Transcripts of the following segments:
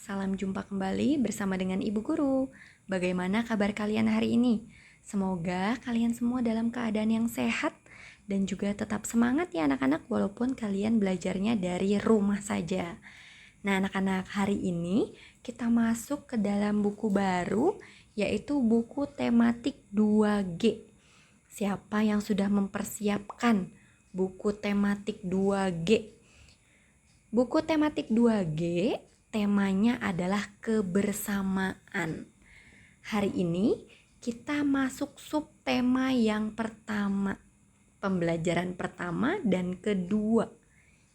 salam jumpa kembali bersama dengan Ibu Guru. Bagaimana kabar kalian hari ini? Semoga kalian semua dalam keadaan yang sehat dan juga tetap semangat ya anak-anak walaupun kalian belajarnya dari rumah saja. Nah anak-anak, hari ini kita masuk ke dalam buku baru yaitu buku tematik 2G. Siapa yang sudah mempersiapkan buku tematik 2G? Buku tematik 2G temanya adalah kebersamaan. Hari ini kita masuk subtema yang pertama, pembelajaran pertama dan kedua.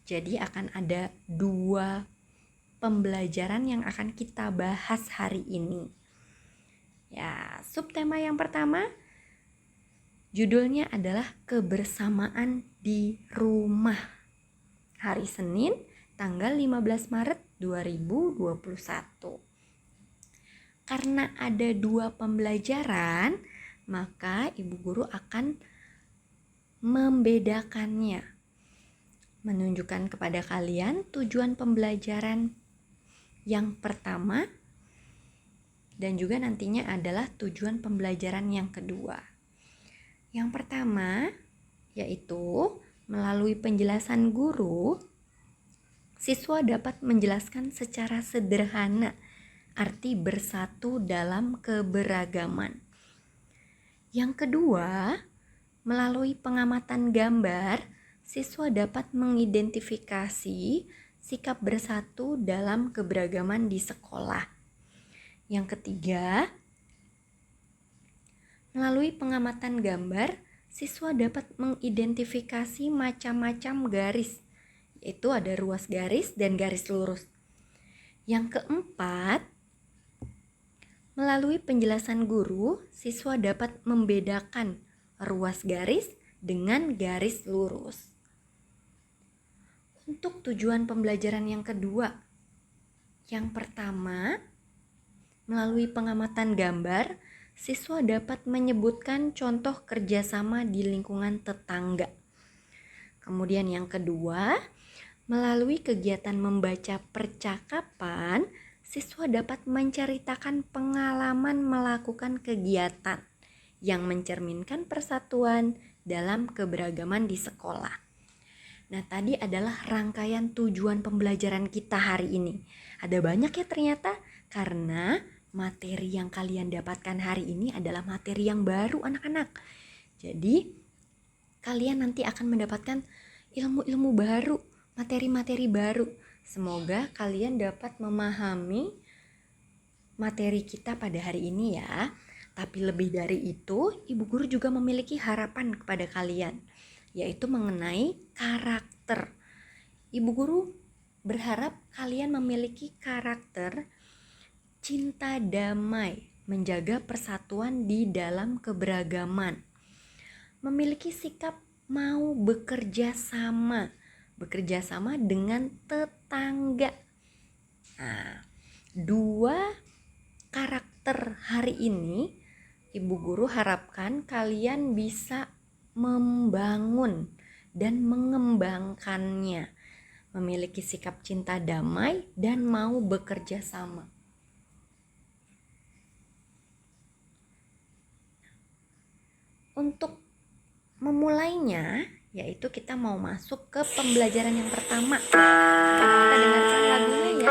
Jadi akan ada 2 pembelajaran yang akan kita bahas hari ini. Ya, subtema yang pertama judulnya adalah kebersamaan di rumah. Hari Senin tanggal 15 Maret 2021. Karena ada 2 pembelajaran, maka Ibu Guru akan membedakannya. Menunjukkan kepada kalian tujuan pembelajaran yang pertama dan juga nantinya adalah tujuan pembelajaran yang kedua. Yang pertama yaitu melalui penjelasan guru, siswa dapat menjelaskan secara sederhana arti bersatu dalam keberagaman. Yang kedua, melalui pengamatan gambar, siswa dapat mengidentifikasi sikap bersatu dalam keberagaman di sekolah. Yang ketiga, melalui pengamatan gambar, siswa dapat mengidentifikasi macam-macam garis, yaitu ada ruas garis dan garis lurus. Yang keempat, melalui penjelasan guru, siswa dapat membedakan ruas garis dengan garis lurus. Untuk tujuan pembelajaran yang kedua, yang pertama, melalui pengamatan gambar, siswa dapat menyebutkan contoh kerjasama di lingkungan tetangga. Kemudian yang kedua, melalui kegiatan membaca percakapan, siswa dapat menceritakan pengalaman melakukan kegiatan yang mencerminkan persatuan dalam keberagaman di sekolah. Nah, tadi adalah rangkaian tujuan pembelajaran kita hari ini. Ada banyak ya ternyata, karena materi yang kalian dapatkan hari ini adalah materi yang baru anak-anak. Jadi, kalian nanti akan mendapatkan ilmu-ilmu baru, materi-materi baru. Semoga kalian dapat memahami materi kita pada hari ini ya. Tapi lebih dari itu, Ibu Guru juga memiliki harapan kepada kalian, yaitu mengenai karakter. Ibu Guru berharap kalian memiliki karakter cinta damai, menjaga persatuan di dalam keberagaman, memiliki sikap mau bekerja sama dengan tetangga. Nah, 2 karakter hari ini Ibu Guru harapkan kalian bisa membangun dan mengembangkannya, memiliki sikap cinta damai dan mau bekerja sama. Untuk memulainya, yaitu kita mau masuk ke pembelajaran yang pertama. Kita dengarkan lagunya ya.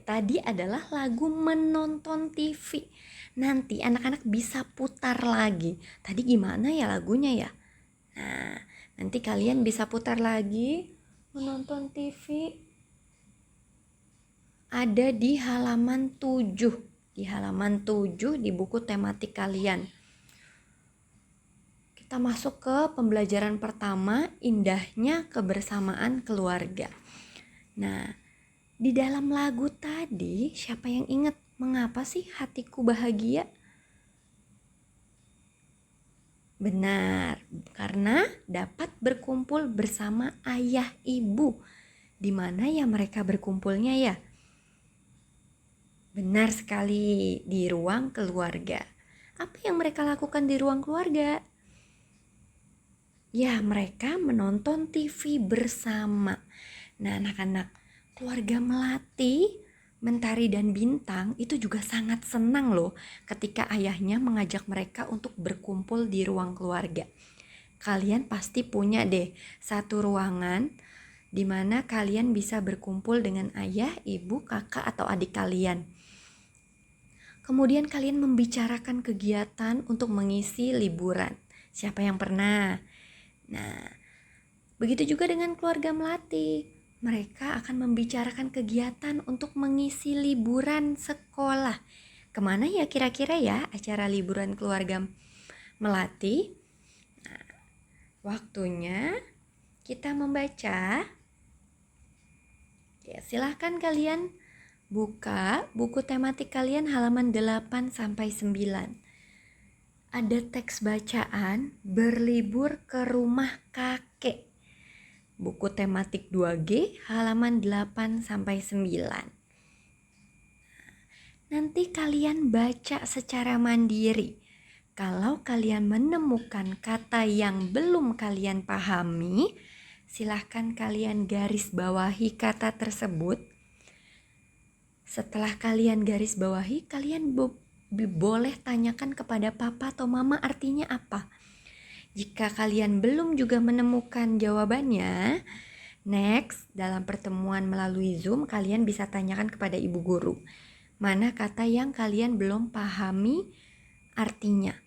Tadi adalah lagu menonton TV. Nanti anak-anak bisa putar lagi. Tadi gimana ya lagunya ya? Nah, nanti kalian bisa putar lagi. Menonton TV ada di halaman 7. Di halaman 7 di buku tematik kalian. Kita masuk ke pembelajaran pertama, indahnya kebersamaan keluarga. Nah, Di dalam lagu tadi, siapa yang ingat mengapa sih hatiku bahagia? Benar, karena dapat berkumpul bersama ayah ibu. Di mana ya mereka berkumpulnya ya? Benar sekali, di ruang keluarga. Apa yang mereka lakukan di ruang keluarga? Ya, mereka menonton TV bersama. Nah, anak-anak, keluarga Melati, Mentari dan Bintang itu juga sangat senang loh ketika ayahnya mengajak mereka untuk berkumpul di ruang keluarga. Kalian pasti punya deh satu ruangan di mana kalian bisa berkumpul dengan ayah, ibu, kakak, atau adik kalian. Kemudian kalian membicarakan kegiatan untuk mengisi liburan. Siapa yang pernah? Nah, begitu juga dengan keluarga Melati. Mereka akan membicarakan kegiatan untuk mengisi liburan sekolah. Kemana ya kira-kira ya acara liburan keluarga Melati? Nah, waktunya kita membaca. Ya, silahkan kalian buka buku tematik kalian halaman 8-9. Ada teks bacaan berlibur ke rumah kakek. Buku tematik 2G halaman 8-9. Nanti kalian baca secara mandiri. Kalau kalian menemukan kata yang belum kalian pahami, silahkan kalian garis bawahi kata tersebut. Setelah kalian garis bawahi, kalian boleh tanyakan kepada papa atau mama artinya apa. Jika kalian belum juga menemukan jawabannya, next dalam pertemuan melalui Zoom kalian bisa tanyakan kepada ibu guru. Mana kata yang kalian belum pahami artinya.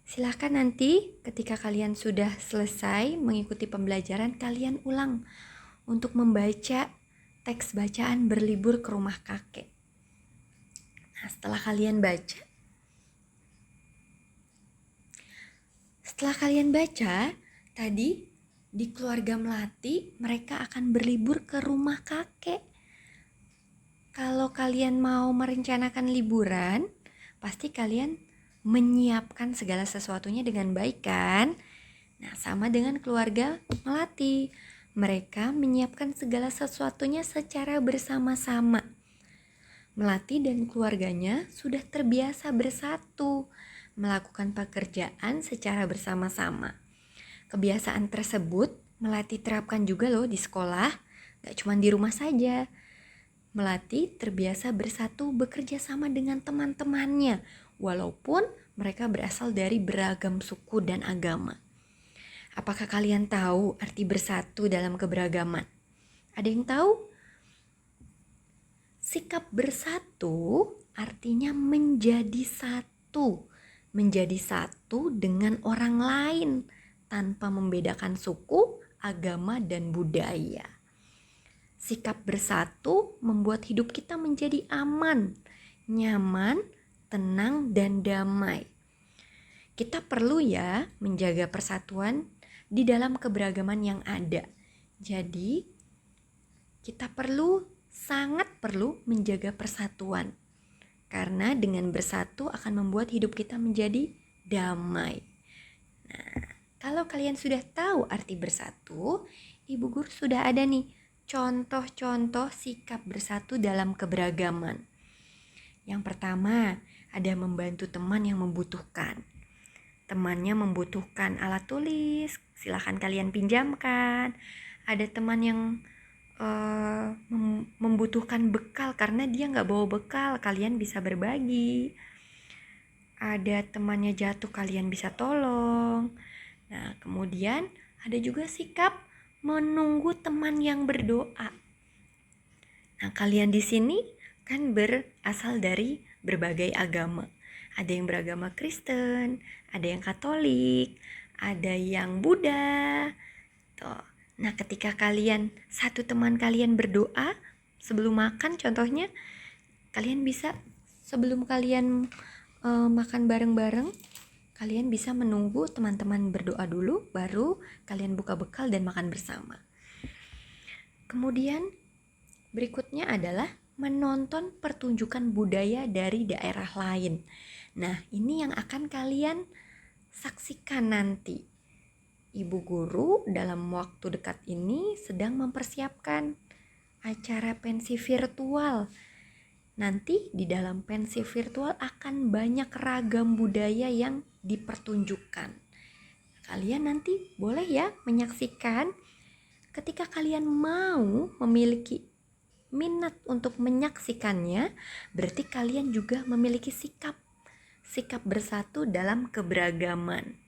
Silahkan nanti ketika kalian sudah selesai mengikuti pembelajaran, kalian ulang untuk membaca teks bacaan berlibur ke rumah kakek. Nah, setelah kalian baca, tadi di keluarga Melati mereka akan berlibur ke rumah kakek. Kalau kalian mau merencanakan liburan, pasti kalian menyiapkan segala sesuatunya dengan baik kan? Nah, sama dengan keluarga Melati. Mereka menyiapkan segala sesuatunya secara bersama-sama. Melati dan keluarganya sudah terbiasa bersatu, melakukan pekerjaan secara bersama-sama. Kebiasaan tersebut Melati terapkan juga loh di sekolah, gak cuma di rumah saja. Melati terbiasa bersatu bekerja sama dengan teman-temannya, walaupun mereka berasal dari beragam suku dan agama. Apakah kalian tahu arti bersatu dalam keberagaman? Ada yang tahu? Sikap bersatu artinya menjadi satu. Menjadi satu dengan orang lain tanpa membedakan suku, agama, dan budaya. Sikap bersatu membuat hidup kita menjadi aman, nyaman, tenang, dan damai. Kita perlu ya menjaga persatuan di dalam keberagaman yang ada. Jadi, kita sangat perlu menjaga persatuan. Karena dengan bersatu akan membuat hidup kita menjadi damai. Nah, kalau kalian sudah tahu arti bersatu, Ibu Guru sudah ada nih contoh-contoh sikap bersatu dalam keberagaman. Yang pertama, ada membantu teman yang membutuhkan. Temannya membutuhkan alat tulis, silahkan kalian pinjamkan. Ada teman yang membutuhkan bekal karena dia nggak bawa bekal, kalian bisa berbagi. Ada temannya jatuh, kalian bisa tolong. Nah, kemudian ada juga sikap menunggu teman yang berdoa. Nah, kalian di sini kan berasal dari berbagai agama. Ada yang beragama Kristen, ada yang Katolik, ada yang Buddha. Tuh. Nah, ketika satu teman kalian berdoa sebelum makan, contohnya kalian bisa sebelum kalian makan bareng-bareng, kalian bisa menunggu teman-teman berdoa dulu, baru kalian buka bekal dan makan bersama. Kemudian Berikutnya adalah menonton pertunjukan budaya dari daerah lain. Nah, ini yang akan kalian saksikan nanti. Ibu guru dalam waktu dekat ini sedang mempersiapkan acara pensi virtual. Nanti di dalam pensi virtual akan banyak ragam budaya yang dipertunjukkan. Kalian nanti boleh ya menyaksikan. Ketika kalian mau memiliki minat untuk menyaksikannya, berarti kalian juga memiliki sikap bersatu dalam keberagaman.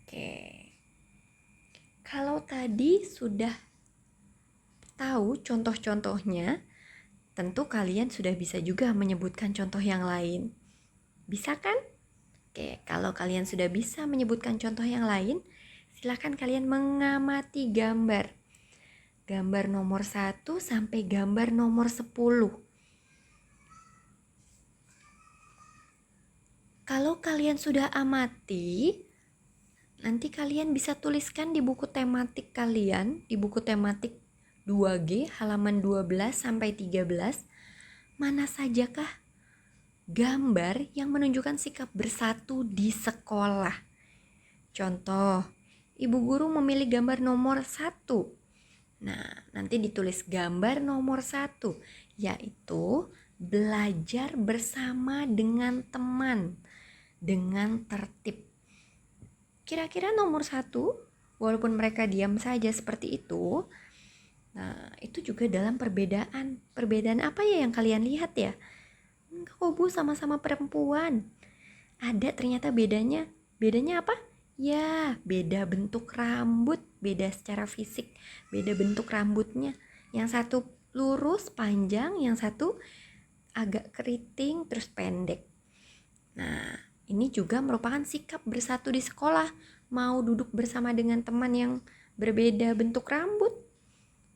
Oke. Kalau tadi sudah tahu contoh-contohnya, tentu kalian sudah bisa juga menyebutkan contoh yang lain. Bisa kan? Oke, kalau kalian sudah bisa menyebutkan contoh yang lain, silakan kalian mengamati gambar. Gambar nomor 1 sampai gambar nomor 10. Kalau kalian sudah amati, nanti kalian bisa tuliskan di buku tematik kalian, di buku tematik 2G halaman 12 sampai 13, mana sajakah gambar yang menunjukkan sikap bersatu di sekolah. Contoh, ibu guru memilih gambar nomor 1. Nah, nanti ditulis gambar nomor 1, yaitu belajar bersama dengan teman, dengan tertib. Kira-kira nomor 1, walaupun mereka diam saja seperti itu, nah itu juga dalam perbedaan. Perbedaan apa ya yang kalian lihat ya? Kok Bu sama-sama perempuan? Ada ternyata bedanya. Bedanya apa? Ya, beda bentuk rambut, beda secara fisik, beda bentuk rambutnya. Yang satu lurus, panjang, yang satu agak keriting, terus pendek. Nah, ini juga merupakan sikap bersatu di sekolah. Mau duduk bersama dengan teman yang berbeda bentuk rambut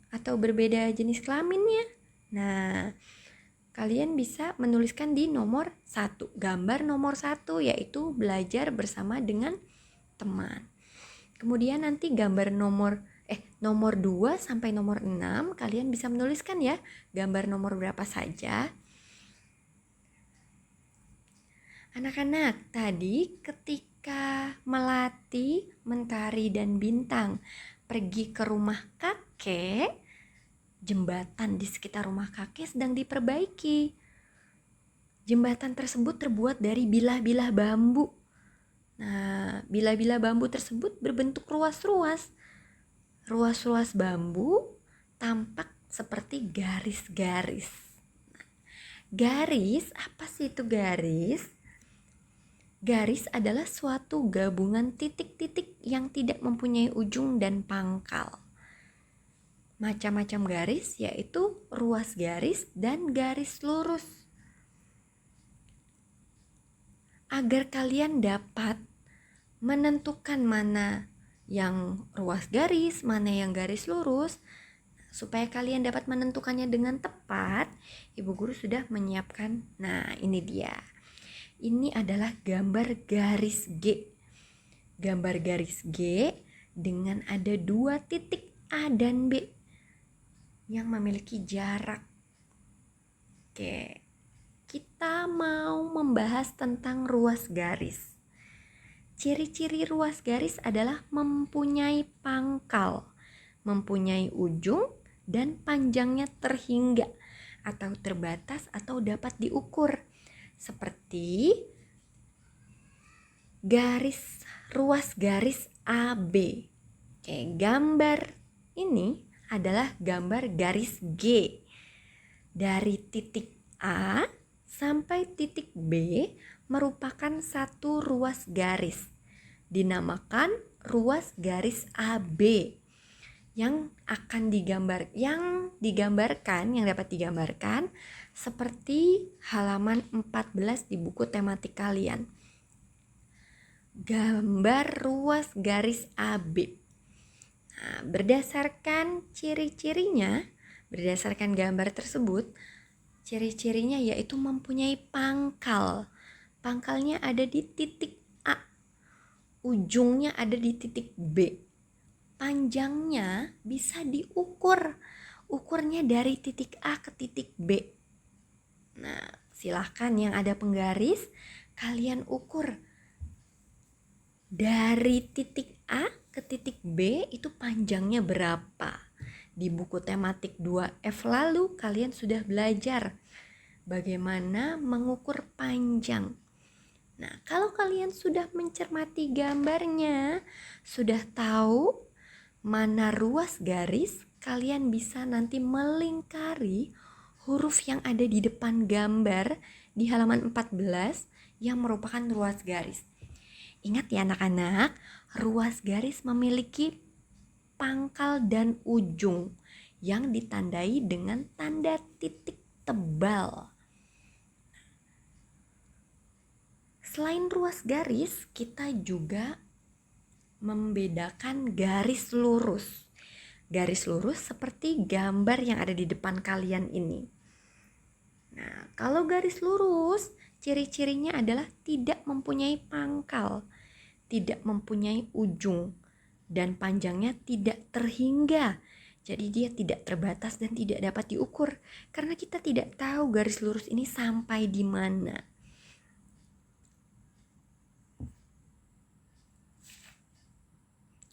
atau berbeda jenis kelaminnya. Nah, kalian bisa menuliskan di nomor 1, gambar nomor 1, yaitu belajar bersama dengan teman. Kemudian nanti gambar nomor 2 sampai nomor 6 kalian bisa menuliskan ya gambar nomor berapa saja. Anak-anak, tadi ketika Melati, Mentari, dan Bintang pergi ke rumah kakek, jembatan di sekitar rumah kakek sedang diperbaiki. Jembatan tersebut terbuat dari bilah-bilah bambu. Nah, bilah-bilah bambu tersebut berbentuk ruas-ruas. Ruas-ruas bambu tampak seperti garis-garis. Garis, apa sih itu garis? Garis adalah suatu gabungan titik-titik yang tidak mempunyai ujung dan pangkal. Macam-macam garis yaitu ruas garis dan garis lurus. Agar kalian dapat menentukan mana yang ruas garis, mana yang garis lurus, supaya kalian dapat menentukannya dengan tepat, Ibu Guru sudah menyiapkan. Nah, ini dia. Ini adalah gambar garis G. Gambar garis G dengan ada 2 titik A dan B yang memiliki jarak. Oke, kita mau membahas tentang ruas garis. Ciri-ciri ruas garis adalah mempunyai pangkal, mempunyai ujung, dan panjangnya terhingga atau terbatas atau dapat diukur. Seperti ruas garis AB. Oke, gambar ini adalah gambar garis G. Dari titik A sampai titik B merupakan satu ruas garis. Dinamakan ruas garis AB. Yang dapat digambarkan seperti halaman 14 di buku tematik kalian. Gambar ruas garis AB. Nah, berdasarkan ciri-cirinya, berdasarkan gambar tersebut, ciri-cirinya yaitu mempunyai pangkal. Pangkalnya ada di titik A. Ujungnya ada di titik B. Panjangnya bisa diukur. ukurnya dari titik A ke titik B. Nah, silahkan yang ada penggaris, kalian ukur dari titik A ke titik B itu panjangnya berapa. Di buku tematik 2F lalu kalian sudah belajar bagaimana mengukur panjang. Nah, kalau kalian sudah mencermati gambarnya, sudah tahu mana ruas garis, kalian bisa nanti melingkari huruf yang ada di depan gambar di halaman 14 yang merupakan ruas garis. Ingat ya anak-anak, ruas garis memiliki pangkal dan ujung yang ditandai dengan tanda titik tebal. Selain ruas garis, kita juga membedakan garis lurus. Garis lurus seperti gambar yang ada di depan kalian ini. Nah, kalau garis lurus, ciri-cirinya adalah tidak mempunyai pangkal, tidak mempunyai ujung, dan panjangnya tidak terhingga. Jadi dia tidak terbatas dan tidak dapat diukur, karena kita tidak tahu garis lurus ini sampai di mana.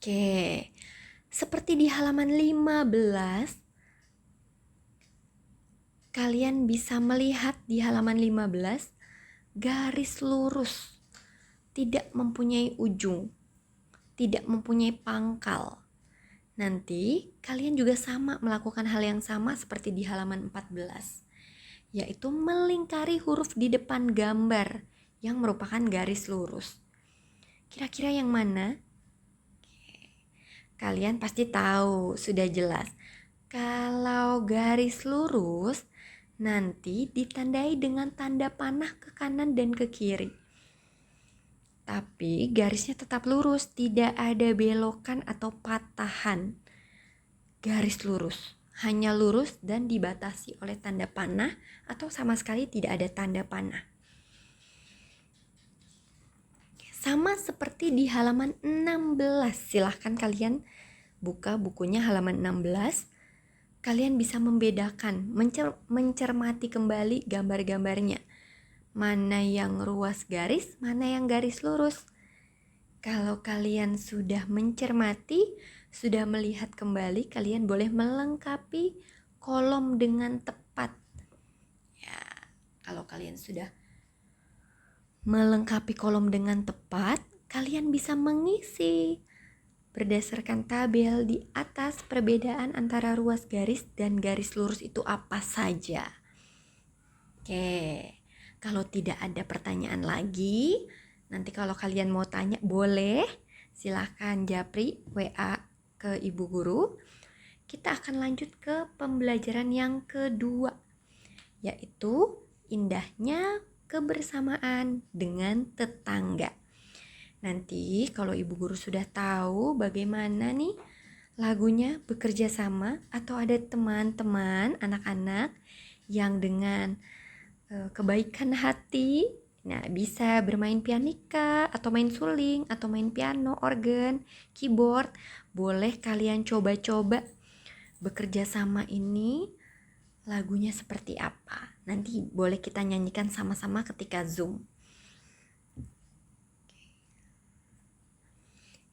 Oke, seperti di halaman 15, kalian bisa melihat di halaman 15, garis lurus, tidak mempunyai ujung, tidak mempunyai pangkal. Nanti kalian juga sama melakukan hal yang sama seperti di halaman 14, yaitu melingkari huruf di depan gambar yang merupakan garis lurus. Kira-kira yang mana? Kalian pasti tahu, sudah jelas. Kalau garis lurus nanti ditandai dengan tanda panah ke kanan dan ke kiri. Tapi garisnya tetap lurus, tidak ada belokan atau patahan. Garis lurus, hanya lurus dan dibatasi oleh tanda panah atau sama sekali tidak ada tanda panah. Sama seperti di halaman 16, silahkan kalian buka bukunya halaman 16. Kalian bisa membedakan, mencermati kembali gambar-gambarnya. Mana yang ruas garis, mana yang garis lurus. Kalau kalian sudah mencermati, sudah melihat kembali, kalian boleh melengkapi kolom dengan tepat. Ya, kalau kalian sudah melengkapi kolom dengan tepat, kalian bisa mengisi berdasarkan tabel di atas perbedaan antara ruas garis dan garis lurus itu apa saja. Oke, kalau tidak ada pertanyaan lagi, nanti kalau kalian mau tanya boleh, silahkan japri WA ke Ibu Guru. Kita akan lanjut ke pembelajaran yang kedua, yaitu indahnya kebersamaan dengan tetangga. Nanti kalau Ibu Guru sudah tahu bagaimana nih lagunya bekerja sama, atau ada teman-teman anak-anak yang dengan kebaikan hati, nah bisa bermain pianika atau main suling atau main piano, organ, keyboard, boleh kalian coba-coba bekerja sama ini lagunya seperti apa. Nanti boleh kita nyanyikan sama-sama ketika Zoom.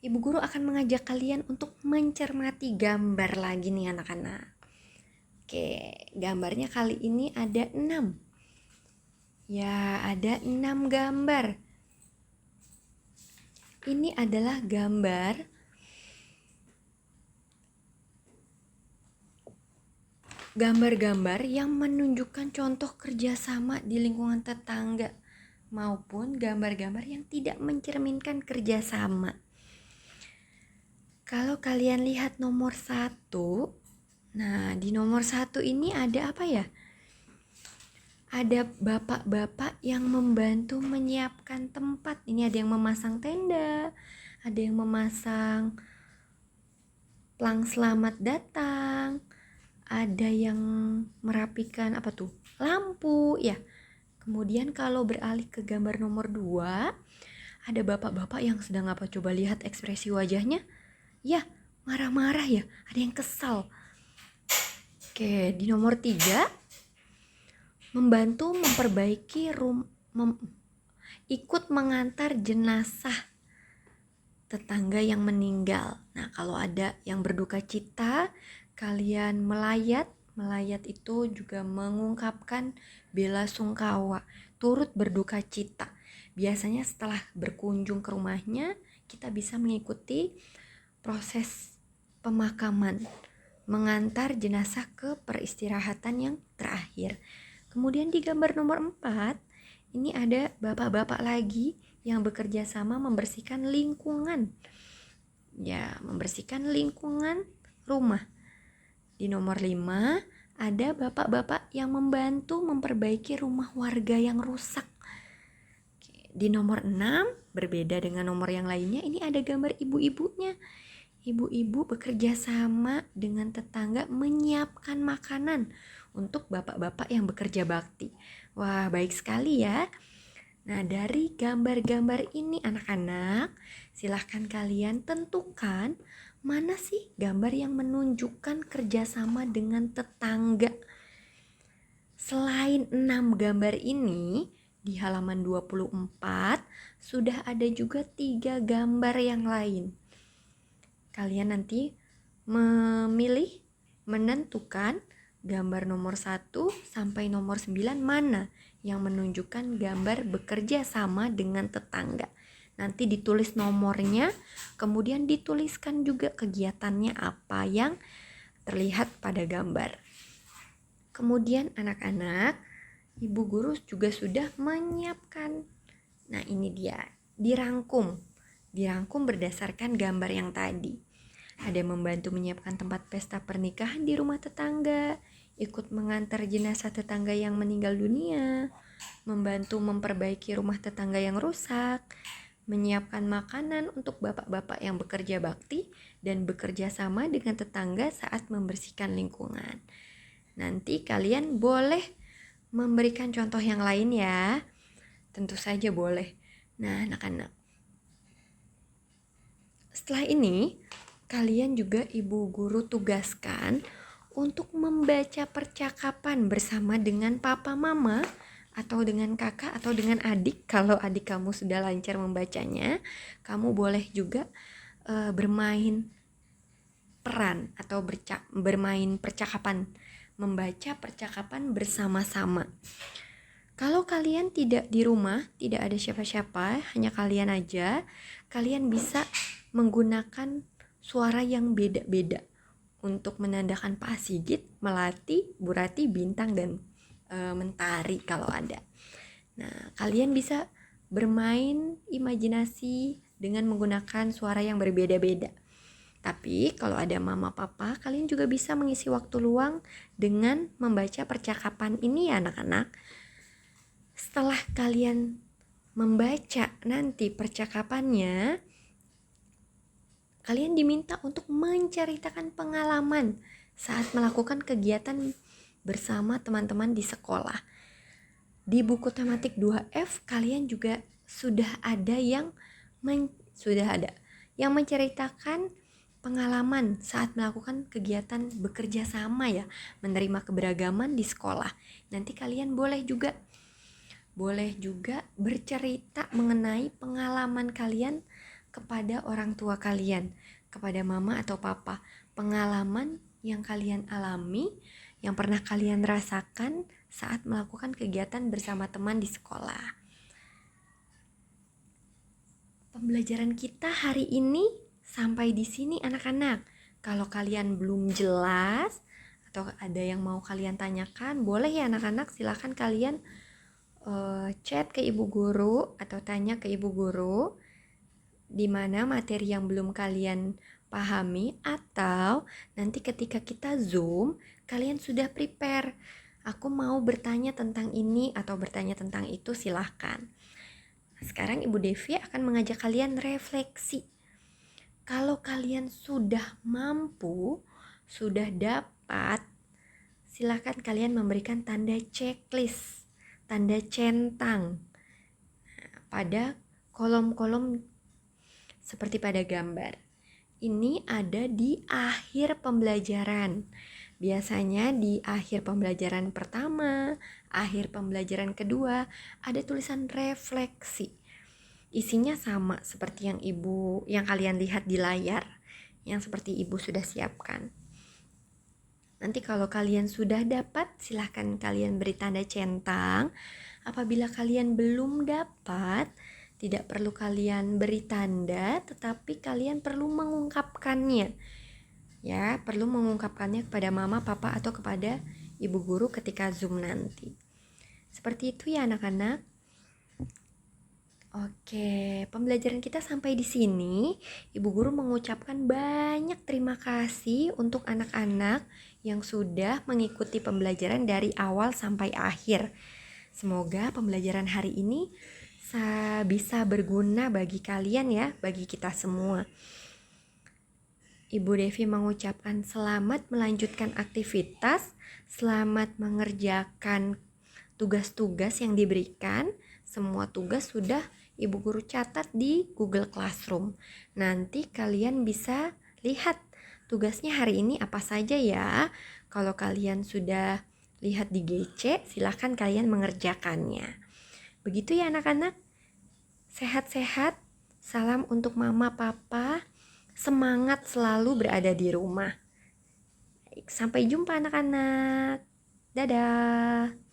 Ibu Guru akan mengajak kalian untuk mencermati gambar lagi nih anak-anak. Oke, gambarnya kali ini ada 6. Ya, ada 6 gambar. Ini adalah gambar-gambar yang menunjukkan contoh kerjasama di lingkungan tetangga maupun gambar-gambar yang tidak mencerminkan kerjasama. Kalau kalian lihat nomor 1, nah di nomor 1 ini ada apa ya? Ada bapak-bapak yang membantu menyiapkan tempat. Ini ada yang memasang tenda, ada yang memasang pelang selamat datang, ada yang merapikan lampu ya. Kemudian kalau beralih ke gambar nomor 2, ada bapak-bapak yang sedang coba lihat ekspresi wajahnya. Ya, marah-marah ya, ada yang kesal. Oke, di nomor 3, membantu memperbaiki ikut mengantar jenazah tetangga yang meninggal. Nah, kalau ada yang berduka cita, kalian melayat. Melayat itu juga mengungkapkan bela sungkawa, turut berduka cita. Biasanya setelah berkunjung ke rumahnya, kita bisa mengikuti proses pemakaman, mengantar jenazah ke peristirahatan yang terakhir. Kemudian di gambar nomor 4, ini ada bapak-bapak lagi yang bekerja sama membersihkan lingkungan. Ya, membersihkan lingkungan rumah. Di nomor 5, ada bapak-bapak yang membantu memperbaiki rumah warga yang rusak. Di nomor 6, berbeda dengan nomor yang lainnya, ini ada gambar ibu-ibunya. Ibu-ibu bekerja sama dengan tetangga menyiapkan makanan untuk bapak-bapak yang bekerja bakti. Wah, baik sekali ya. Nah, dari gambar-gambar ini anak-anak, silahkan kalian tentukan mana sih gambar yang menunjukkan kerjasama dengan tetangga. Selain 6 gambar ini, di halaman 24 sudah ada juga 3 gambar yang lain. Kalian nanti memilih, menentukan gambar nomor 1 sampai nomor 9 mana yang menunjukkan gambar bekerja sama dengan tetangga. Nanti ditulis nomornya, kemudian dituliskan juga kegiatannya apa yang terlihat pada gambar. Kemudian anak-anak, ibu guru juga sudah menyiapkan. Nah, ini dia, dirangkum berdasarkan gambar yang tadi. Ada membantu menyiapkan tempat pesta pernikahan di rumah tetangga, ikut mengantar jenazah tetangga yang meninggal dunia, membantu memperbaiki rumah tetangga yang rusak, menyiapkan makanan untuk bapak-bapak yang bekerja bakti, dan bekerja sama dengan tetangga saat membersihkan lingkungan. Nanti kalian boleh memberikan contoh yang lain ya. Tentu saja boleh. Nah, anak-anak, setelah ini kalian juga ibu guru tugaskan untuk membaca percakapan bersama dengan papa mama atau dengan kakak atau dengan adik. Kalau adik kamu sudah lancar membacanya, kamu boleh juga bermain peran atau bermain percakapan, membaca percakapan bersama-sama. Kalau kalian tidak di rumah, tidak ada siapa-siapa, hanya kalian aja, kalian bisa menggunakan suara yang beda-beda untuk menandakan Pak Sigit, Melati, Bu Rati, Bintang, dan Mentari kalau ada. Nah, kalian bisa bermain imajinasi dengan menggunakan suara yang berbeda-beda. Tapi kalau ada mama papa, kalian juga bisa mengisi waktu luang dengan membaca percakapan ini ya anak-anak. Setelah kalian membaca nanti percakapannya, kalian diminta untuk menceritakan pengalaman saat melakukan kegiatan bersama teman-teman di sekolah. Di buku tematik 2F kalian juga sudah ada yang menceritakan pengalaman saat melakukan kegiatan bekerja sama ya, menerima keberagaman di sekolah. Nanti kalian boleh juga bercerita mengenai pengalaman kalian kepada orang tua kalian, kepada mama atau papa, pengalaman yang kalian alami, yang pernah kalian rasakan saat melakukan kegiatan bersama teman di sekolah. Pembelajaran kita hari ini sampai di sini anak-anak. Kalau kalian belum jelas atau ada yang mau kalian tanyakan, boleh ya anak-anak, silakan kalian chat ke ibu guru atau tanya ke ibu guru di mana materi yang belum kalian pahami, atau nanti ketika kita Zoom kalian sudah prepare, aku mau bertanya tentang ini atau bertanya tentang itu, silahkan. Sekarang Ibu Devi akan mengajak kalian refleksi. Kalau kalian sudah mampu, sudah dapat, silahkan kalian memberikan tanda checklist, tanda centang pada kolom-kolom seperti pada gambar. Ini ada di akhir pembelajaran. Biasanya di akhir pembelajaran pertama, akhir pembelajaran kedua, ada tulisan refleksi. Isinya sama seperti yang kalian lihat di layar, yang seperti ibu sudah siapkan. Nanti kalau kalian sudah dapat, silahkan kalian beri tanda centang. Apabila kalian belum dapat, tidak perlu kalian beri tanda, tetapi kalian perlu mengungkapkannya. Ya, perlu mengungkapkannya kepada mama, papa, atau kepada ibu guru ketika Zoom nanti. Seperti itu ya anak-anak. Oke, pembelajaran kita sampai di sini. Ibu guru mengucapkan banyak terima kasih untuk anak-anak yang sudah mengikuti pembelajaran dari awal sampai akhir. Semoga pembelajaran hari ini bisa berguna bagi kalian ya, bagi kita semua. Ibu Devi mengucapkan selamat melanjutkan aktivitas, selamat mengerjakan tugas-tugas yang diberikan. Semua tugas sudah Ibu Guru catat di Google Classroom. Nanti kalian bisa lihat tugasnya hari ini apa saja ya. Kalau kalian sudah lihat di GC, silahkan kalian mengerjakannya. Begitu ya anak-anak. Sehat-sehat. Salam untuk mama, papa. Semangat selalu berada di rumah. Sampai jumpa anak-anak. Dadah.